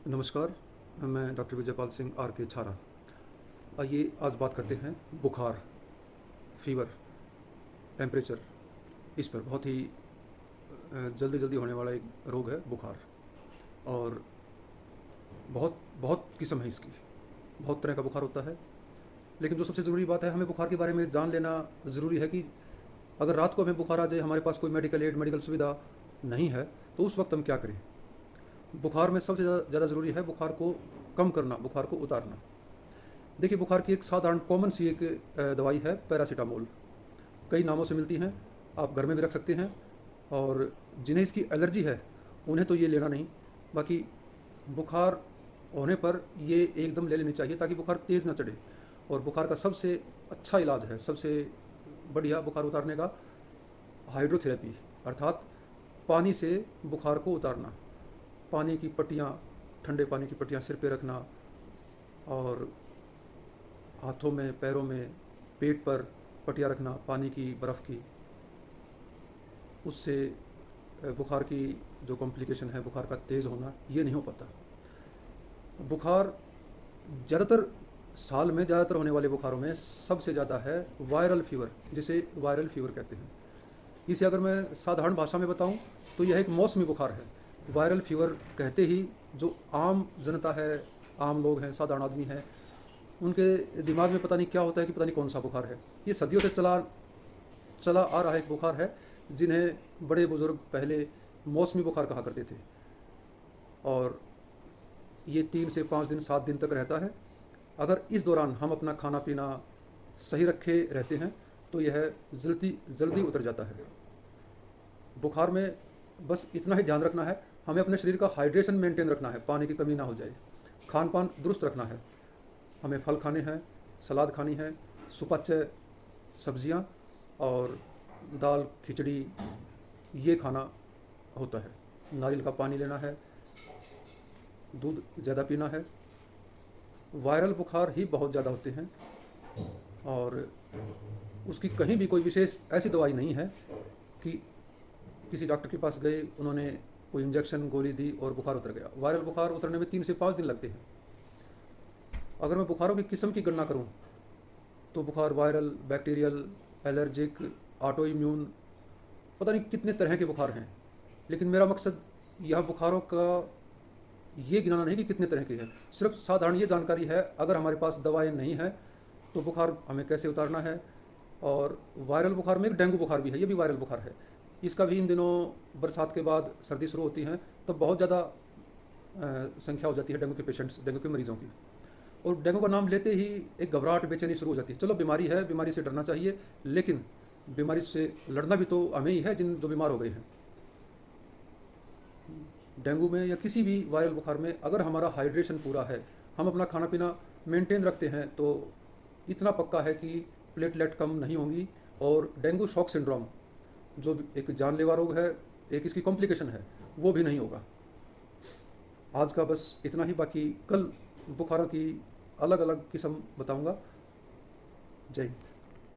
नमस्कार, मैं doctor Vijaypal Singh are के छारा। आइए आज बात करते हैं बुखार, फीवर, टेम्परेचर। इस पर बहुत ही जल्दी जल्दी होने वाला एक रोग है बुखार। और बहुत बहुत किस्म है इसकी, बहुत तरह का बुखार होता है। लेकिन जो सबसे ज़रूरी बात है, हमें बुखार के बारे में जान लेना ज़रूरी है कि अगर रात को हमें बुखार आ जाए, हमारे पास कोई मेडिकल एड, मेडिकल सुविधा नहीं है, तो उस वक्त हम क्या करें। बुखार में सबसे ज़्यादा ज़रूरी है बुखार को कम करना, बुखार को उतारना। देखिए, बुखार की एक साधारण कॉमन सी एक दवाई है पैरासीटामोल। कई नामों से मिलती हैं, आप घर में भी रख सकते हैं। और जिन्हें इसकी एलर्जी है उन्हें तो ये लेना नहीं। बाकी बुखार होने पर ये एकदम ले लेनी चाहिए ताकि बुखार तेज़ ना चढ़े। और बुखार का सबसे अच्छा इलाज है, सबसे बढ़िया बुखार उतारने का, हाइड्रोथेरेपी, अर्थात पानी से बुखार को उतारना। पानी की पट्टियाँ, ठंडे पानी की पट्टियाँ सिर पे रखना, और हाथों में, पैरों में, पेट पर पट्टियाँ रखना पानी की, बर्फ़ की। उससे बुखार की जो कॉम्प्लिकेशन है, बुखार का तेज़ होना, ये नहीं हो पाता। बुखार ज़्यादातर साल में ज़्यादातर होने वाले बुखारों में सबसे ज़्यादा है वायरल फ़ीवर, जिसे वायरल फ़ीवर कहते हैं। इसे अगर मैं साधारण भाषा में बताऊं तो यह एक मौसमी बुखार है। वायरल फ़ीवर कहते ही जो आम जनता है, आम लोग हैं, साधारण आदमी हैं, उनके दिमाग में पता नहीं क्या होता है कि पता नहीं कौन सा बुखार है। ये सदियों से चला चला आ रहा एक बुखार है, जिन्हें बड़े बुजुर्ग पहले मौसमी बुखार कहा करते थे। और ये 3 से 5 दिन, 7 दिन तक रहता है। अगर इस दौरान हम अपना खाना पीना सही रखे रहते हैं तो यह जल्दी जल्दी उतर जाता है। बुखार में बस इतना ही ध्यान रखना है, हमें अपने शरीर का हाइड्रेशन मेंटेन रखना है, पानी की कमी ना हो जाए। खान पान दुरुस्त रखना है, हमें फल खाने हैं, सलाद खानी है, सुपाच्य सब्जियां और दाल, खिचड़ी, ये खाना होता है। नारियल का पानी लेना है, दूध ज़्यादा पीना है। वायरल बुखार ही बहुत ज़्यादा होते हैं, और उसकी कहीं भी कोई विशेष ऐसी दवाई नहीं है कि किसी डॉक्टर के पास गए, उन्होंने कोई इंजेक्शन गोली दी और बुखार उतर गया। वायरल बुखार उतरने में 3 से 5 दिन लगते हैं। अगर मैं बुखारों की किस्म की गणना करूं तो बुखार viral, bacterial, allergic, auto immune, पता नहीं कितने तरह के बुखार हैं। लेकिन मेरा मकसद यह बुखारों का ये गिनाना नहीं कि कितने तरह के हैं, सिर्फ साधारण ये जानकारी है अगर हमारे पास दवाएं नहीं हैं तो बुखार हमें कैसे उतारना है। और वायरल बुखार में एक डेंगू बुखार भी है, ये भी वायरल बुखार है। इसका भी इन दिनों बरसात के बाद सर्दी शुरू होती है तो बहुत ज़्यादा संख्या हो जाती है डेंगू के पेशेंट्स, डेंगू के मरीजों की। और डेंगू का नाम लेते ही एक घबराहट, बेचैनी शुरू हो जाती है। चलो, बीमारी है, बीमारी से डरना चाहिए, लेकिन बीमारी से लड़ना भी तो हमें ही है जिन जो बीमार हो गए हैं। डेंगू में या किसी भी वायरल बुखार में अगर हमारा हाइड्रेशन पूरा है, हम अपना खाना पीना मेंटेन रखते हैं, तो इतना पक्का है कि प्लेटलेट कम नहीं होंगी। और डेंगू शॉक सिंड्रोम, जो एक जानलेवा रोग है, एक इसकी कॉम्प्लिकेशन है, वो भी नहीं होगा। आज का बस इतना ही, बाकी कल बुखारों की अलग अलग किस्म बताऊंगा। जय हिंद।